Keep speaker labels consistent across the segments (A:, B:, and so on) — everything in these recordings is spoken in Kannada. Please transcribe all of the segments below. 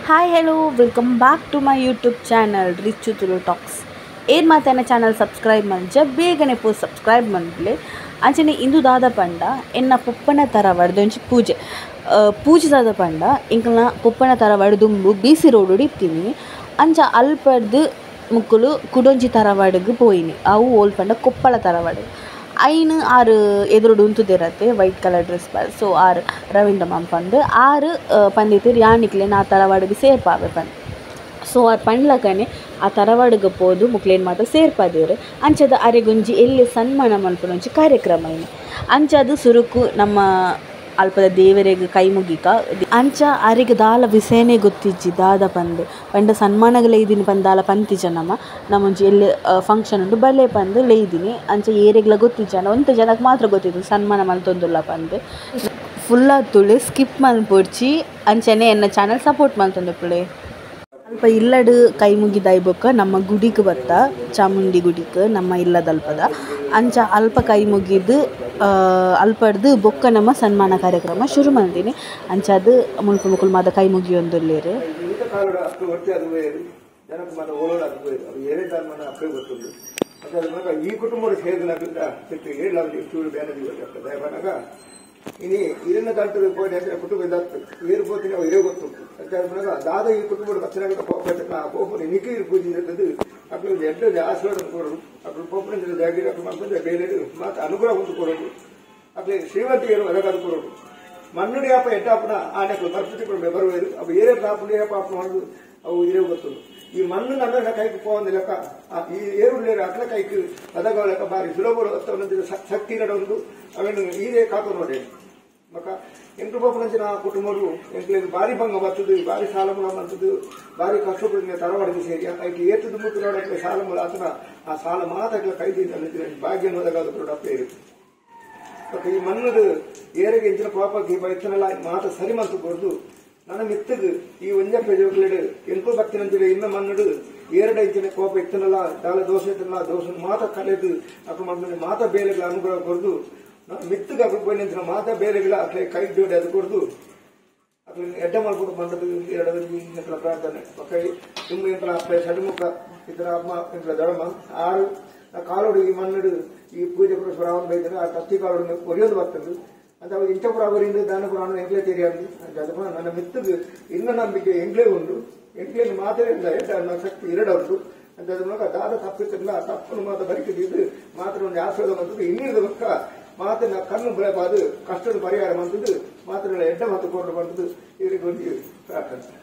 A: Hi hello welcome back to my YouTube channel rich Tulu talks. ಏನು ಮಾತಾನ ಚಾನಲ್ ಸಬ್ಸ್ಕ್ರೈಬ್ ಮಂಚ ಬೇಗನೆ ಪೋ ಸಬ್ಸ್ಕ್ರೈಬ್ ಮಾಡಲಿ. ಅಂಚನೆ ಇಂದು ದಾದ ಪಂಡ ಎನ್ನ ಪುಪ್ಪನ ಥರ ಒಡೆದೊಂಚಿ ಪೂಜೆ ದಾದ ಪಂಡ ಇಂಕಲ್ನ ಪುಪ್ಪನ ಥರ ಒಡೆದುಂಬು BC ರೋಡ್ ಇರ್ತೀನಿ ಅಂಚ ಅಲ್ಪಡ್ದು ಮುಕ್ಕುಲು ಕುಡೊಂಜಿ ಥರ ಒಡಗು ಪೋಯಿನಿ ಅವು ಓಲ್ ಪಂಡ ಕೊಪ್ಪಳ ಥರ ಒಡಗು ಐನು ಆರು ಎದುರುಡು ಉಂತುದಿರತ್ತೆ ವೈಟ್ ಕಲರ್ ಡ್ರೆಸ್ ಸೊ ಆರು ರವೀಂದ್ರ ಮಾಮ್ ಪಂದು ಆರು ಪಂದಿತ್ತು ಯಾನಿಕ್ಲೆ ನಾ ತರವಾಡಿಗೆ ಸೇರ್ಪಾವೆ ಪಂದು ಸೊ ಆರು ಪಂಡ್ಲಕನೆ ಆ ತರವಾಡಿಗೆ ಪೋದು ಮುಕ್ಲೇನು ಮಾತ್ರ ಸೇರ್ಪಾದೇವ್ರು ಅಂಚದ ಅರೆಗುಂಜಿ ಎಲ್ಲಿ ಸನ್ಮಾನ ಮಲ್ಪನೊಂಜಿ ಕಾರ್ಯಕ್ರಮ ಏನು ಅಂಚದು ಸುರುಕು ನಮ್ಮ ಅಲ್ಪದ ದೇವರಿಗೆ ಕೈ ಮುಗಿಕ ಅಂಚ ಅರಿಗೆ ದಾಲ ವಿಷಯನೇ ಗೊತ್ತಿಜ್ಜಿ ದಾದ ಪಂದು ಪಂಡ ಸನ್ಮಾನಗಳು ಲೇದಿನಿ ಪಂದಾಲ ಪಂತಿಜ ನಮ್ಮೊಂಜಿ ಎಲ್ಲಿ ಫಂಕ್ಷನ್ ಉಂಟು ಬಲೆ ಪಂದು ಲೇದಿನಿ ಅಂಚ ಏರೆಗ್ಲ ಗೊತ್ತಿಜ್ಜನ ಒಂದು ಜನಕ್ಕೆ ಮಾತ್ರ ಗೊತ್ತಿದ್ದು ಸನ್ಮಾನ ಮಲ್ತೊಂದುಲ್ಲ ಪಂದು ಫುಲ್ಲ ತುಳು ಸ್ಕಿಪ್ ಮಲ್ಪೊಡ್ಚಿ ಅಂಚನೆ ಎನ್ನ ಚಾನಲ್ ಸಪೋರ್ಟ್ ಮಲ್ತೊಂದುಪ್ಪುಳೆ ಅಲ್ಪ ಇಲ್ಲಡು ಕೈ ಮುಗಿದಾಯ್ ಬೊಕ್ಕ ನಮ್ಮ ಗುಡಿಗೆ ಬತ್ತ ಚಾಮುಂಡಿ ಗುಡಿಗೆ ನಮ್ಮ ಇಲ್ಲದಲ್ಪದ ಅಂಚ ಅಲ್ಪ ಕೈ ಮುಗಿದು ಅಲ್ಪಡ್ದು ಬೊಕ್ಕ ನಮ್ಮ ಸನ್ಮಾನ ಕಾರ್ಯಕ್ರಮ ಶುರು ಮಾಡ್ತೀನಿ ಅಂಚ ಅದು ಮುಳ್ಕು ಮುಕ್ಕುಲು ಮಾದ ಕೈ ಮುಗಿಯೊಂದುಲ್ಲೇರು
B: ಈ ಕುಟುಂಬ ಇನಿ ಇರನ್ನ ದಾಟದ ಪೋನೆ ಕುಟುಂಬ ಏರ್ಪೋತಿನ ಇರೇ ಗೊತ್ತುಂಟು ದಾದ ಈ ಕುಟುಂಬದ ಬಚ್ಚನ ಪೋಪನೆ ನಿಖಿರ್ ಪೂಜೆ ಇರ್ತದೆ ಅక్కడ ಎಡ್ಡ ಆಶೀರ್ವಾದ ಕೊಡೋದು ಅక్కడ ಪೋಪನ ಜಾಗಿರ ಮಾಡ್ಕೊಂಡ್ರೆ ಬೇರೆ ಮಾತು ಅನುಗ್ರಹ ಹೊಂದು ಕೊಡೋದು ಅక్కడ ಶ್ರೀಮಂತಿಗೆ ಅದಕ್ಕಾದ ಕೊಡೋದು ಮಣ್ಣುಡಿ ಹಬ್ಬ ಎಡ್ಡಪ್ಪನ ಆನೆಗಳು ಪರಿಸ್ಥಿತಿಗಳು ಬರುವುದು ಅವು ಏರೇ ಪಾಪುಡಿ ಹಬ್ಬ ಮಾಡೋದು ಅವು ಇರೇ ಗೊತ್ತುಂಟು ಈ ಮಣ್ಣು ನನ್ನ ಕೈಗೆ ಪೋವಂದ ಲೆಕ್ಕ ಈ ಏರುಳ್ಳೇರು ಅಟ್ಲ ಕೈಗೆ ಅದಗಳ ಲೆಕ್ಕ ಬಾರಿ ಸುಲಭ ಶಕ್ತಿ ನಡೊಂದು ಅವೇನು ಈರೇ ಕಾಕು ನೋಡಿ ಮಕ್ಕ ಎಂಟು ಪಾಪನಂಚಿನ ಕುಟುಂಬರು ಎಂಟ್ಲೇನು ಭಾರಿ ಭಂಗ ಬರ್ತದೆ ಭಾರಿ ಸಾಲ ಮೂಲ ಬರ್ತದೆ ಭಾರಿ ಕಷ್ಟಪಡಿನ ತರವಾಡಿಗೆ ಸೇರಿ ಅದಕ್ಕೆ ಏತದ ಮುಟ್ಟು ನೋಡಕ್ಕೆ ಸಾಲ ಮೂಲ ಆತನ ಆ ಸಾಲ ಮಾತಾಗಲ ಕೈದಿದ್ದ ಭಾಗ್ಯ ನೋದಾಗಾದ ಪ್ರೊಡಕ್ಟ್ ಇರುತ್ತೆ ಮಕ್ಕ ಈ ಮಣ್ಣದು ಏರಿಗೆ ಇಂಚಿನ ಪಾಪಕ್ಕೆ ಬೈತನಲ್ಲ ಮಾತ ಸರಿ ಮಂತು ಕೊಡ್ದು ನನ್ನ ಮಿತ್ತದು ಈ ಒಂಜ ಪ್ರಜೆಗಳು ಎಂಟು ಭಕ್ತಿನಂತಿದೆ ಇನ್ನ ಮಣ್ಣಡು ಏರಡ ಇಂಚಿನ ಕೋಪ ಇತ್ತನಲ್ಲ ದಾಲ ದೋಷ ಇತ್ತನಲ್ಲ ದೋಷ ಮಾತ ಕಲೆದು ಅಕ್ಕ ಮಾತ ಬೇಲೆಗಳ ಅನುಗ್ರಹ ಕೊಡ್ದು ಮಿತ್ತಗೆ ಅಕ್ಕ ಪೋಯಿನ ಮಾತ ಬೇಲೆಗಳ ಅಕ್ಕ ಕೈ ಜೋಡಿ ಅದು ಕೊಡ್ದು ಅಕ್ಕ ಎಡ್ಡ ಮಾಡ್ಕೊಂಡು ಬಂದದ್ದು ಎರಡು ಪ್ರಾರ್ಥನೆ ಪಕ್ಕ ತುಂಬ ಇಂತ ಅಪ್ಪ ಸಡಿಮುಖ ಇತರ ಅಮ್ಮ ಇಂತ ದಡಮ್ಮ ಆರು ಕಾಲೋಡು ಈ ಮಣ್ಣಡು ಈ ಪೂಜೆ ಪುರಸ್ಕಾರ ಅವನು ಬೈತಾನೆ ಆ ಕತ್ತಿ ಕಾಲೋಡು ಒರೆಯೋದು ಬರ್ತದೆ ಅಂತ ಇಂಚಪುರ ಅವರಿಂದ ದಾನಪುರ ಎಂಕ್ಲೇ ತೆರೆಯಾದು ಅದಪ್ಪ ನನ್ನ ಮಿತ್ತದು ಇನ್ನ ನಂಬಿಕೆ ಎಂಕ್ಲೇ ಉಂಟು ಎಂಕ್ಲೇನು ಮಾತಾಡಿಲ್ಲ ನನ್ನ ಶಕ್ತಿ ಎರಡುಂಟು ಅಂತ ಅದ್ರ ದಾದ ತಪ್ಪಿತ್ತಿಲ್ಲ ತಪ್ಪನ್ನು ಮಾತ ಬರಿಕಿದ್ದು ಮಾತ್ರ ಒಂದು ಆಶೀರ್ವಾದ ಬಂತದ್ದು ಇನ್ನಿರದ ಪಕ್ಕ ಮಾತಿನ ಕಣ್ಣು ಬೆಳೆಬಾದು ಕಷ್ಟದ ಪರಿಹಾರ ಬಂತದ್ದು ಮಾತ್ರ ಎಡ್ಡ ಮಾತು ಕೊಂಡು ಬಂತದ್ದು ಇವರಿಗೆ ಒಂದು ಪ್ರಾರ್ಥನೆ.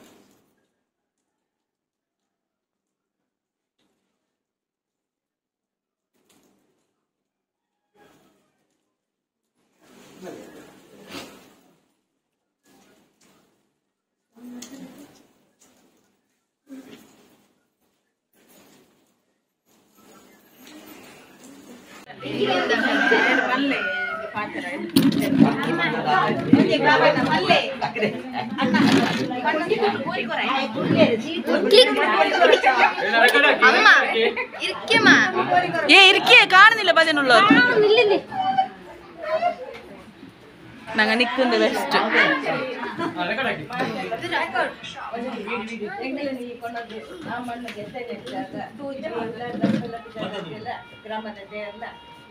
A: കാണുന്നില്ല പതിനുള്ളത് ഞങ്ങൾ നിൽക്കുന്നത് വെസ്റ്റ്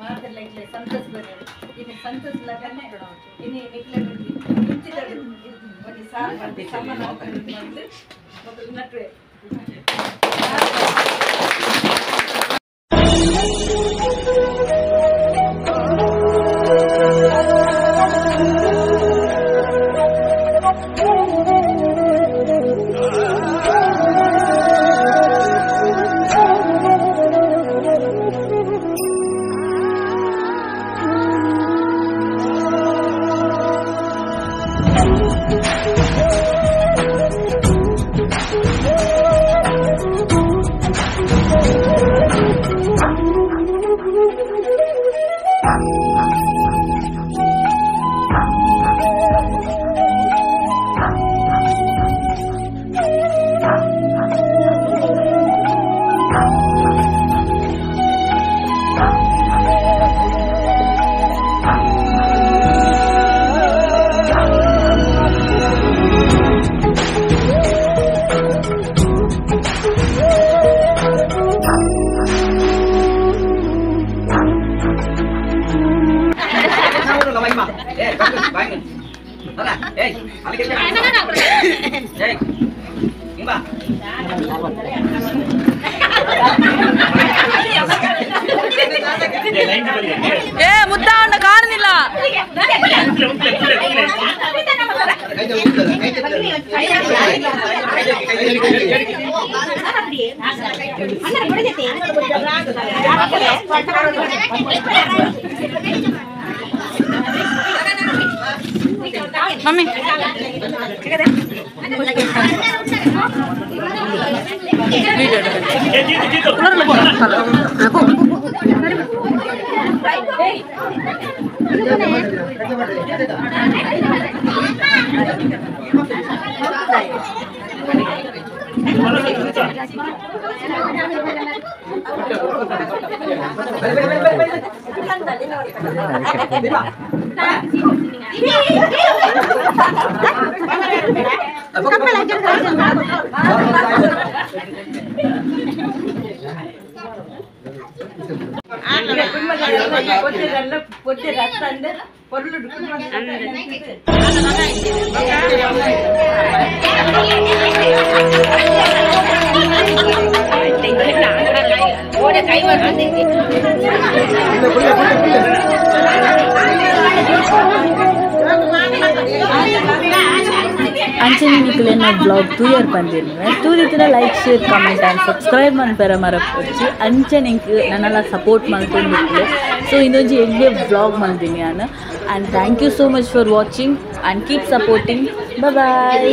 C: ಮಾತ್ರ ಸಂತೋಷ ಬರೋದು ಇನ್ನು ಸಂತೋಷ ಲಗನೆ ಇನ್ನು ಒಂದು ಸಾಮಾನು ನಟ್ರೆ
A: ಮಮ್ಮಿ ಅಂಚನೆ ನಿಖಿಲ್ ಬ್ಲಾಗ್ ತೂಯರ್ ಬಂದಿರುವೆ ತೂರಿತರ like share comment and subscribe ಮನ್ಪೆರ ಮರಪೊಚ್ಚಿ ಅಂಚನೆ ನನ್ನೆಲ್ಲ ಸಪೋರ್ಟ್ ಮಲ್ತೊಂದಿತ್ತು ಸೊ ಇಂದೊಂಜಿ ಎಡ್ಡೆ ಬ್ಲಾಗ್ ಮಲ್ತೀನಿ ನಾನು and thank you so much for watching and keep supporting bye